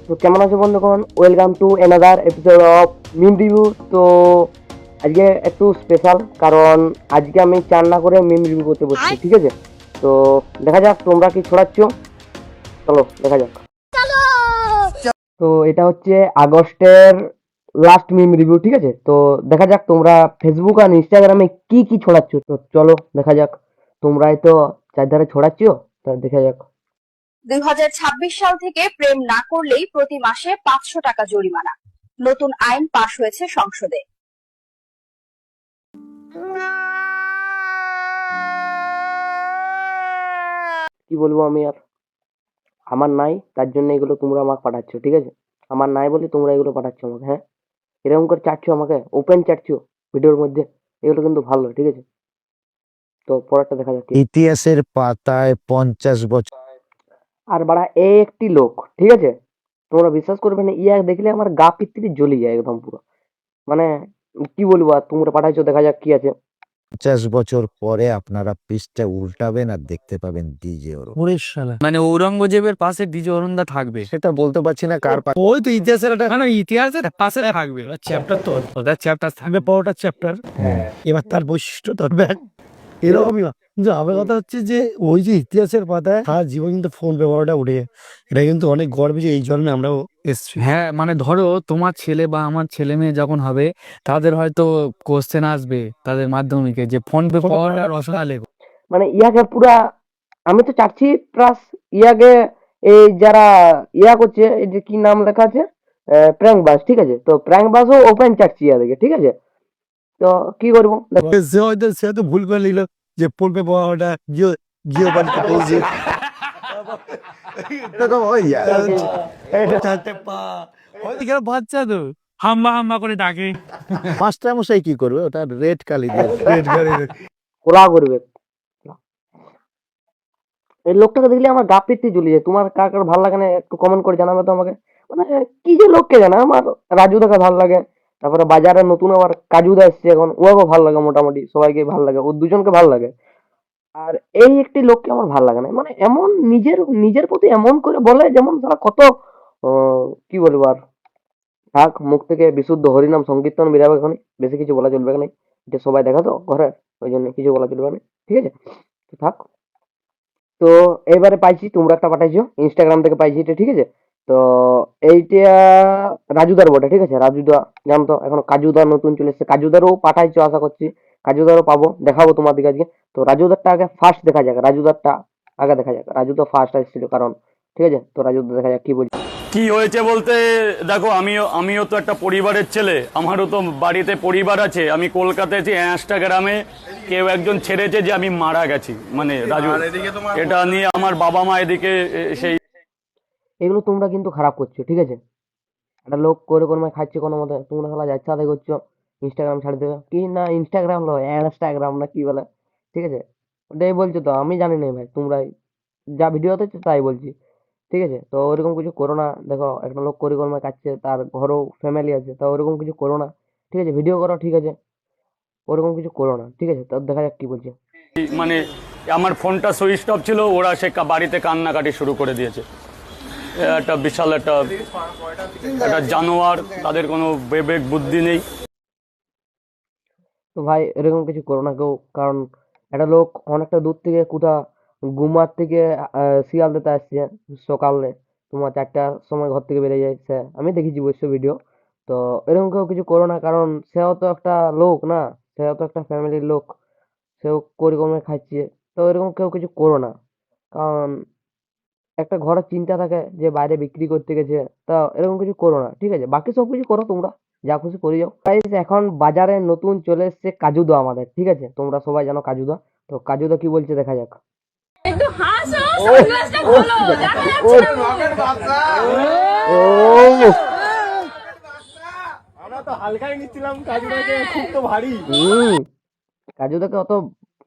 তো কেমন আছো বন্ধুগণ, welcome to another episode of meme review. তো আজকে একটু স্পেশাল, কারণ আজকে আমি চান না করে মিম রিভিউ করতে বসছি, ঠিক আছে? তো দেখা যাক তোমরা কি ছড়াচ্ছ, চলো দেখা যাক। তো এটা হচ্ছে আগস্টের লাস্ট মিম রিভিউ, ঠিক আছে? তো দেখা যাক তোমরা ফেসবুক আর ইনস্টাগ্রামে কি কি ছড়াচ্ছ। তো চলো দেখা যাক, তোমরাই তো চারধারে ছড়াচ্ছ, তা দেখা যাক। 2026 সাল থেকে প্রেম না করলেই প্রতি মাসে 500 টাকা জরিমানা। নতুন আইন পাশ হয়েছে সংসদে। কি বলবো আমি আর, আমার নাই তার জন্য এগুলো তোমরা আমাকে পাঠাচ্ছ, ঠিক আছে? আমার নাই বলে তোমরা এগুলো পাঠাচ্ছ আমাকে, হ্যাঁ? এরকম করে চাটছো আমাকে, ওপেন চাটছো ভিডিওর মধ্যে, এগুলো কিন্তু ভালো নয়, ঠিক আছে? তো পরেরটা দেখা যাক কি। ইতিহাসের পাতায় 50 বছর। আর বাড়া এ একটি লোক, ঠিক আছে? তোমরা বিশ্বাস করবে না, ইয়া দেখলে আমার গা পিত্তি জ্বলে যায় একদম পুরো, মানে কি বলবো। আর তোমরা পাঠাইছো, দেখা যাক কি আছে। 50 বছর পরে আপনারা পৃষ্ঠা উল্টাবেন আর দেখতে পাবেন ডিজে ওর। ওরে শালা, মানে ঔরঙ্গজেবের পাশে ডিজে অরুণদা থাকবে? সেটা বলতে পারছি না কার ওই তো ইতিহাসের একটা, মানে ইতিহাসের পাশে থাকবে চ্যাপ্টার, তো ওটা চ্যাপ্টার থাকবে, পরোটা চ্যাপ্টার। এবার তার বৈশিষ্ট্য ধরবে এরকমই না। কিন্তু আমার কথা হচ্ছে যে ওই যে ইতিহাসের পাতায় সারা জীবন কিন্তু ফোন ব্যবহারটা উঠে যায়। এটা কিন্তু অনেক গর্বে যে এই জন্মে আমরাও এসছি। হ্যাঁ, মানে ধরো তোমার ছেলে বা আমার ছেলে মেয়ে যখন হবে, তাদের হয়তো কোশ্চেন আসবে তাদের মাধ্যমিকে যে ফোন পে পাওয়ার রসনা লেগো। মানে ইয়াকে পুরা, আমি তো চাচ্ছি প্লাস ইয়াকে, এই যারা ইয়া করছে, এই যে কি নাম লেখা আছে, প্র্যাঙ্ক বাস, ঠিক আছে? তো প্র্যাঙ্ক বাসও ওপেন চাচ্ছি ইয়াদেরকে, ঠিক আছে? তো কি করবো দেখো। সে হয়তো ভুল করে নিল যে ফোন পে পাওয়াটা জিও জিও বাড়িতে পৌঁছে এরকম হয়ে যায়। বাচ্চা তো হাম্বা হাম্বা করে ডাকে। মাস্টার মশাই কি করবে, ওটা রেড কালি দিয়ে কোলা করবে। এই লোকটাকে দেখলে আমার গা পিত্তি জ্বলে যায়। তোমার কার কার ভালো লাগে না একটু কমেন্ট করে জানাবে তো আমাকে। মানে কি যে লোককে জানে, আমার রাজুদাকে ভালো লাগে, তারপরে বাজারে নতুন আবার কাজুদা এসছে এখন, ওকে ভালো লাগে, মোটামুটি সবাইকে ভালো লাগে, ও দুজনকে ভালো লাগে। আর এই একটি লোককে আমার ভালো লাগে না, মানে এমন নিজের নিজের প্রতি এমন করে বলে, যেমন তারা কত কি বলবো আর। থাক, মুখ থেকে বিশুদ্ধ হরিনাম সংকীর্তন বেরাবে এখানে, বেশি কিছু বলা চলবে না, এটা সবাই দেখা তো ঘরে, ওই জন্য কিছু বলা চলবে না, ঠিক আছে? তো থাক। তো এবারে পাইছি, তোমরা একটা পাঠাইছো ইনস্টাগ্রাম থেকে পাইছি এটা, ঠিক আছে? তো এইটা রাজুদার বটে, ঠিক আছে? রাজুদা জানো তো, এখন কাজুদা নতুন চলে এসছে, কাজুদারও পাঠাইছো আশা করছি, কাজুদারও পাবো, দেখাবো তোমাদেরকে আজকে। তো রাজুদারটা আগে ফার্স্ট দেখা যাক, রাজুদারটা আগে দেখা যাক। রাজু তো ফার্স্ট আসছিল কারণ, ঠিক আছে? তো রাজুদা দেখা যাক কি বলছে। কি হয়েছে বলতে, দেখো আমিও তো একটা পরিবারের ছেলে, আমারও তো বাড়িতে পরিবার আছে। আমি কলকাতায় আছি, ইনস্টাগ্রামে কেউ একজন ছেড়েছে যে আমি মারা গেছি, মানে রাজু, এটা নিয়ে আমার বাবা মা এদিকে সেই। এগুলো তোমরা কিন্তু খারাপ করছো, ঠিক আছে? একটা লোক করে কোনো খাচ্ছে কোনো মতে, তোমরা খেলা যাচ্ছে আদায় করছো, ইনস্টাগ্রাম ছাড়ে দেবে কি না, ইনস্টাগ্রাম লো ইনস্টাগ্রাম না কি বলে, ঠিক আছে? ওটাই বলছো তো, আমি জানি না ভাই, তোমরাই যা ভিডিওতে তাই বলছি, ঠিক আছে? তো ওরকম কিছু করো না। দেখো একটা লোক পরিকর্মা কাটছে, তার ঘরও ফ্যামিলি আছে, তা ওরকম কিছু করো না, ঠিক আছে? ভিডিও করো, ঠিক আছে? ওরকম কিছু করো না, ঠিক আছে? তো দেখা যাক কি বলছে। মানে আমার ফোনটা সুইচ অফ ছিল, ওরা সে বাড়িতে কান্নাকাটি শুরু করে দিয়েছে। একটা বিশাল একটা একটা জানোয়ার, তাদের কোনো বিবেক বুদ্ধি নেই। তো ভাই এরকম কিছু করো না কেউ, কারণ একটা লোক অনেকটা দূর থেকে কোথা গুমার থেকে শিয়াল দিতে আসছে সকালে, তোমার 4টার সময় ঘর থেকে বেরিয়ে যাচ্ছে, আমি দেখেছি অবশ্য ভিডিও। তো এরকম কেউ কিছু করো না, কারণ সেও তো একটা লোক না, সেও তো একটা ফ্যামিলির লোক, সেও পরিকর্মে খাচ্ছে। তো এরকম কেউ কিছু করো না, কারণ একটা ঘরের চিন্তা থাকে যে বাইরে বিক্রি করতে গেছে, তা এরকম কিছু করো না, ঠিক আছে? বাকি সব কিছু করো তোমরা, যা খুশি করে যাও। গাইস এখন বাজারে নতুন চলে এসেছে কাজুদা আমাদের, ঠিক আছে? তোমরা সবাই জানো কাজুদা। তো কাজুদা কি বলছে দেখা যাক। একটু হাসো, সানগ্লাসটা খোলো, দেখা যাচ্ছে না। ও আমরা তো হালকাই নিচ্ছিলাম কাজুটাকে, খুব তো ভারী। কাজুদাকে অত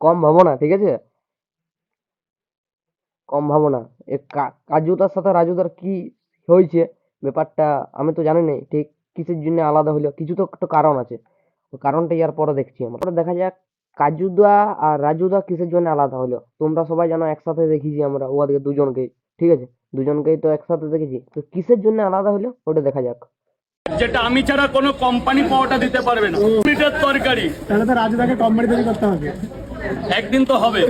কম ভাবো না, ঠিক আছে? কম ভাবো না। কাজুদার সাথে রাজুদার কি হয়েছে ব্যাপারটা, আমি তো জানি না ঠিক কিসের জন্য আলাদা হলো, কিছু তো একটা কারণ আছে, ওই কারণটা ইয়ার পরে দেখছি আমরা। পরে দেখা যাক কাজুদা আর রাজুদা কিসের জন্য আলাদা হলো। তোমরা সবাই জানো একসাথে দেখেছি আমরা ওদেরকে দুজনকে, ঠিক আছে? দুজনকেই তো একসাথে দেখেছি, তো কিসের জন্য আলাদা হলো ওটা দেখা যাক। যেটা আমি ছাড়া কোনো কোম্পানি পাওয়াটা দিতে পারবে না। মিনিটের তরকারি তাহলে তো রাজুদাকে কোম্পানি তৈরি করতে হবে। একদিন তো হবে।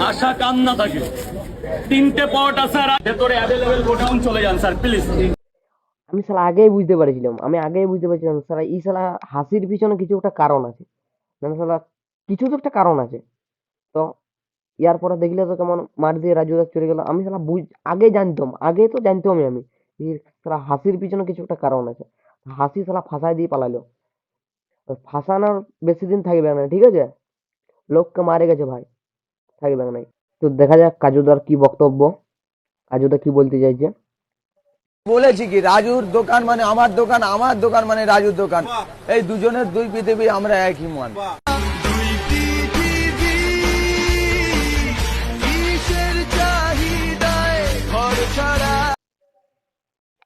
আশা কাম না থাকে, 3টে পাওয়াটা স্যার ভেতরে অ্যাভেলেবেল গোডাউন চলে যান স্যার প্লিজ। আমি শালা আগেই বুঝতে পারছিলাম শালা এই শালা হাসির পিছনে কিছু একটা কারণ আছে, মানে শালা কিছু তো একটা কারণ আছে। তো ইয়ার পরে দেখলে তো কেমন মার দিয়ে রাজুদা চলে গেল, আমি শালা আগে তো জানতামই আমি যে শালা হাসির পিছনে কিছু একটা কারণ আছে। হাসি শালা ফাঁসাই দিয়ে পালালো, তো ফাঁসানোর বেশি দিন থাকবে না, ঠিক আছে, লোককে মারে গেছে ভাই, থাকবে না। তো দেখা যাক কাজুদার কি বক্তব্য, কাজুদা কি বলতে চাইছে। বলেছি কি রাজুর দোকান মানে আমার দোকান, আমার দোকান মানে রাজুর দোকান, এই দুজনের দুই পৃথিবী, আমরা একই মন।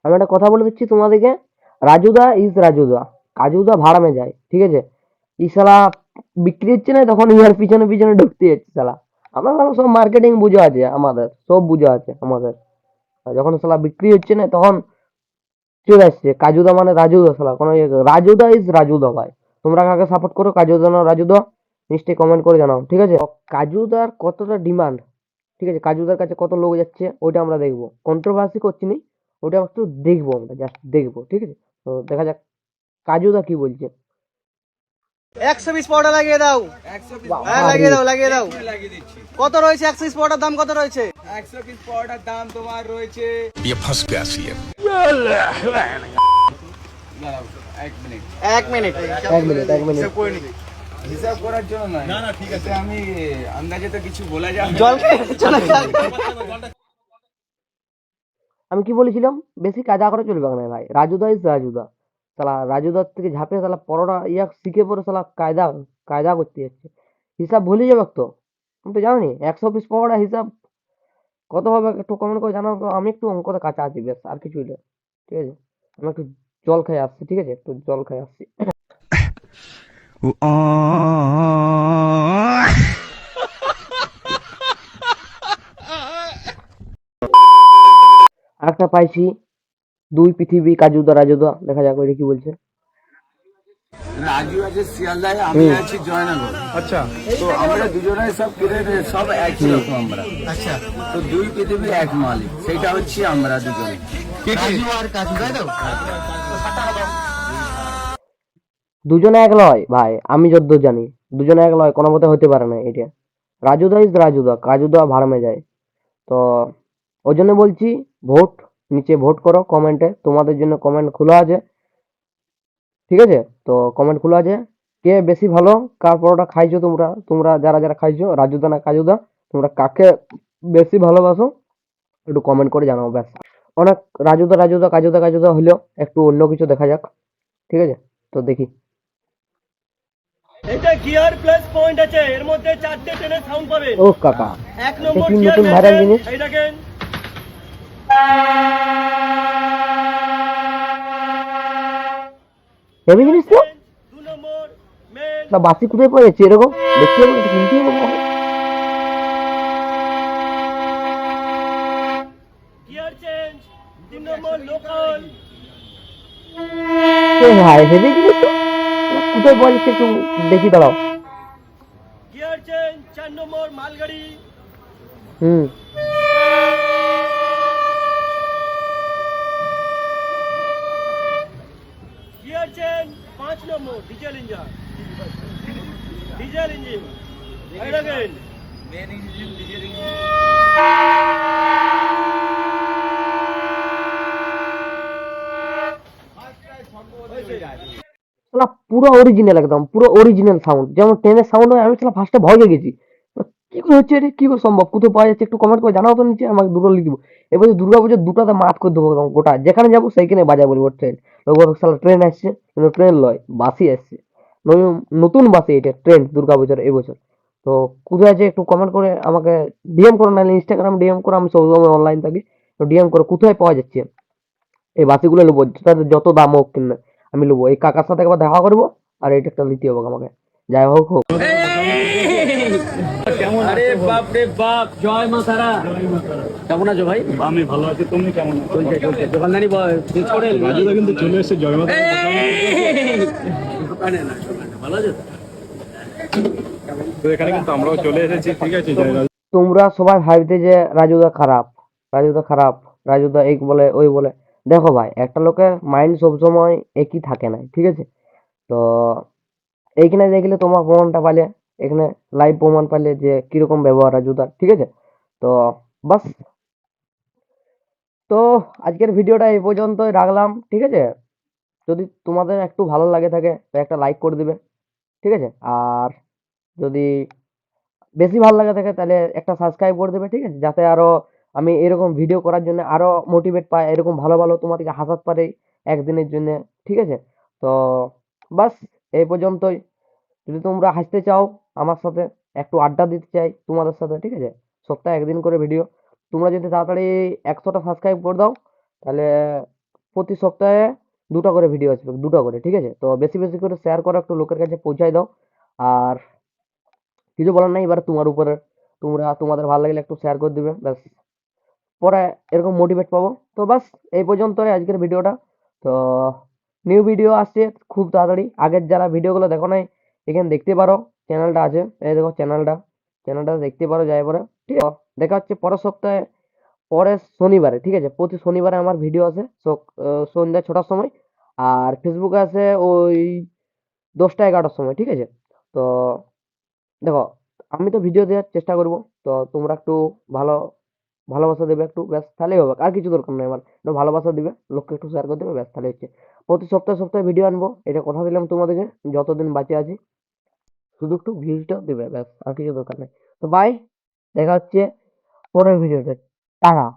আমি একটা কথা বলে দিচ্ছি তোমাদেরকে, রাজুদা ইজ রাজুদা, কাজুদা ভাড়া মে যায়, ঠিক আছে। ই শালা বিক্রি হচ্ছে না তখন ইয়ার পিছনে পিছনে ঢুকতে যাচ্ছে শালা। আমরা শালা সব মার্কেটিং বুঝে আছে, আমাদের সব বুঝে আছে আমাদের। আর যখন শালা বিক্রি হচ্ছে না তখন চলে আসছে কাজুদা মানে রাজুদা, শালা কোনো রাজুদা ইজ রাজুদা ভাই। তোমরা কাকে সাপোর্ট করো, কাজুদা না রাজুদা, নিশ্চয়ই কমেন্ট করে জানাও, ঠিক আছে। কাজুদার কতটা ডিমান্ড, ঠিক আছে, কাজুদার কাছে কত লোক যাচ্ছে ওইটা আমরা দেখবো, কন্ট্রোভার্সি করছি নি, ওটা একটু দেখবো, আমরা জাস্ট দেখবো, ঠিক আছে। তো দেখা যাক কাজুদা কি বলছে। 120 পাউডার লাগিয়ে দাও। হ্যাঁ লাগিয়ে দাও। কত রয়েছে 120 পাউডার দাম কত রয়েছে? 120 পাউডার দাম তোমার রয়েছে, এক মিনিট হিসাব করার জন্য নয়। না ঠিক আছে, আমি আন্দাজে তো কিছু বলা যায়। জল খেয়ে চলে যাও। আমি কি বলেছিলাম, বেশি কায়দা করে চলবে না ভাই, রাজুদা ইজ রাজুদা। শালা রাজুদার থেকে ঝাঁপে শালা পরোটা শিখে পরে শালা কায়দা করতে যাচ্ছে, হিসাব ভুলে যাবে তো। আমি তো জানি 100 পিস পরোটা হিসাব কত হবে, একটু কমেন্ট করে জানাও তো। আমি একটু অঙ্কতে কাঁচা আছি, বেশ আর কিছুই না, ঠিক আছে। আমি একটু জল খেয়ে আসছি, ঠিক আছে, একটু জল খেয়ে আসছি। আরেকটা পাইছি, দুই পৃথিবী কাজুদা রাজুদা, দেখা যাক ওইটা কি বলছে। রাজু আছে শিয়ালদায়, আমি আছি জয়নগর। আচ্ছা, তো আমরা দুজনে সব সব একই রকম আমরা। আচ্ছা, তো দুই পৃথিবী এক মালিক, সেটা হচ্ছে আমরা দুজনে। দুজনে এক লয় ভাই, আমি যতদূর জানি দুজনে এক লয়, কোনো মতে হতে পারে না এটা। রাজুদা ইজ রাজুদা, কাজুদা ভাড়ামে যায়। তো ওই জন্য বলছি ভোট, নিচে ভোট করো কমেন্টে, তোমাদের জন্য কমেন্ট খোলা আছে, ঠিক আছে। তো কমেন্ট খোলা আছে, কে বেশি ভালো, কার পরোটা খাইছো তোমরা, তোমরা যারা যারা খাইছো, রাজুদা না কাজুদা, তোমরা কাকে বেশি ভালোবাসো একটু কমেন্ট করে জানাও, ব্যাস। অনেক রাজুদা রাজুদা কাজুদা কাজুদা হলেও একটু অন্য কিছু দেখা যাক, ঠিক আছে। তো দেখি, এটা গিয়ার প্লাস পয়েন্ট আছে, এর মধ্যে 4টে ট্রেনের সাউন্ড পাবেন। ও কাকা, এক নম্বর কি গিয়ার নতুন ভাইরাল জিনিস, এই দেখেন। হেভি জিনিস তো। 2 নম্বর মেন না বাসি কোথায় পাওয়া যাচ্ছে এরকম, দেখতে হবে, কিনতে হবে। গিয়ার চেঞ্জ, 3 নম্বর লোকাল, ভাই হেভি জিনিস তো, কোথায় পাওয়া যাচ্ছে একটু দেখি, দাঁড়াও। গিয়ার চেঞ্জ 4 নম্বর মালগাড়ি, হুম, গিয়ার চেঞ্জ 5 নম্বর ডিজেল ইঞ্জিন, এই দেখেন। শালা পুরো অরিজিনাল, একদম পুরো অরিজিনাল সাউন্ড, যেমন ট্রেনের সাউন্ড হয়। আমি শালা ফার্স্টে ভয় পেয়ে গেছি, কি করে হচ্ছে এটা, কি করে সম্ভব, কোথাও পাওয়া যাচ্ছে একটু কমেন্ট করে জানাও তো নিচে, আমাকে দুটো লিখে দেবো। এবার দুর্গা পুজোর দুটাতে মাত করে দেবো একদম গোটা, যেখানে যাবো সেইখানে বাজায় বলবো ট্রেন। লোক শালা ট্রেন আসছে, কিন্তু ট্রেন লয়, বাসই আসছে, নতুন বাসে এটা ট্রেন দুর্গা পুজোর এবছর। তো কোথায় আছে একটু কমেন্ট করে আমাকে ডিএম করো, নাহলে ইনস্টাগ্রাম ডিএম করো, আমি সবসময় অনলাইন থাকি। তো ডিএম করো কোথায় পাওয়া যাচ্ছে এই বাসিগুলো, নেবো তাদের যত দাম হোক কিনা আমি নেবো। এই কাকার সাথে একবার দেখা করবো, আর এটা একটা নিতে হবে আমাকে, যাই হোক হোক। কেমন আরে বাপ রে বাপ, জয় মা তারা। কেমন আছো ভাই? আমি ভালো আছি, তুমি কেমন আছো? দোকানদারি শেষ করে রাজুদা কিন্তু চলে এসেছে জয়মাতা। দোকানে না, ভালো আছো? তো এখানে কিন্তু আমরাও চলে এসেছি, ঠিক আছে জয় রাজু। তোমরা সবাই ভাবতে যে রাজুদা খারাপ, রাজুদা খারাপ, রাজুদা এই বলে ওই বলে। দেখো ভাই, একটা লোকের মাইন্ড সবসময় একই থাকে না, ঠিক আছে? তো এইখানে দেখলে তোমার প্রমাণটা পালে, এখানে লাইভ প্রমাণ পালে যে কিরকম ব্যবহার রাজুদার, ঠিক আছে? তো বাস, তো আজকের ভিডিওটা এই পর্যন্তই রাখলাম, ঠিক আছে? যদি তোমাদের একটু ভালো লাগে থাকে তো একটা লাইক করে দিবে, ঠিক আছে? আর যদি বেশি ভালো লাগে থাকে তাহলে একটা সাবস্ক্রাইব করে দেবে, ঠিক আছে? যাতে আরো আমি এরকম ভিডিও করার জন্য আরো মোটিভেট পাই, এরকম ভালো ভালো তোমাদেরকে হাসাতে পারি একদিনের জন্য, ঠিক আছে? তো বাস, এই পর্যন্তই। যদি তোমরা হাসতে চাও আমার সাথে, একটু আড্ডা দিতে চাই তোমাদের সাথে, ঠিক আছে? সপ্তাহে একদিন করে ভিডিও। তোমরা যদি তাড়াতাড়ি 100টা সাবস্ক্রাইব করে দাও তাহলে প্রতি সপ্তাহে 2টা করে ভিডিও আসবে, 2টা করে, ঠিক আছে? তো বেশি বেশি করে শেয়ার করো, একটু লোকের কাছে পৌঁছায় দাও। আর কিছু বলার নাই, এবার তোমার উপরে। তোমরা তোমাদের ভালো লাগলে একটু শেয়ার করে দিবে, ব্যাস। পরে এরকম মোটিভেট পাবো। তো বাস, এই পর্যন্তই আজকের ভিডিওটা। তো নিউ ভিডিও আসছে খুব তাড়াতাড়ি। আগের যারা ভিডিওগুলো দেখো নাই এখানে দেখতে পারো, চ্যানেলটা আছে, এই দেখো চ্যানেলটা দেখতে পারো যাই পরে, ঠিক আছে? দেখা হচ্ছে পরের সপ্তাহে, পরের শনিবারে, ঠিক আছে? প্রতি শনিবারে আমার ভিডিও আছে সন্ধ্যা 6টার সময়। আর ফেসবুকে আছে ওই 10টা 11টার সময়, ঠিক আছে? তো দেখো, আমি তো ভিডিও দেওয়ার চেষ্টা করব। তো তোমরা একটু ভালো ভালোবাসা দেবে একটু, ব্যাস, তাহলেই হবে। আর কিছু দরকার নেই আমার, একটু ভালোবাসা দিবে, লোককে একটু শেয়ার করে দেবে, ব্যাস, তাহলে হচ্ছে। প্রতি সপ্তাহে সপ্তাহে ভিডিও আনবো, এটা কথা দিলাম তোমাদেরকে, যতদিন বাঁচে আছি। শুধু একটু ভিউজটা দেবে, ব্যাস, আর কিছু দরকার নেই। তো বাই, দেখা হচ্ছে পরের ভিডিওতে। টাটা।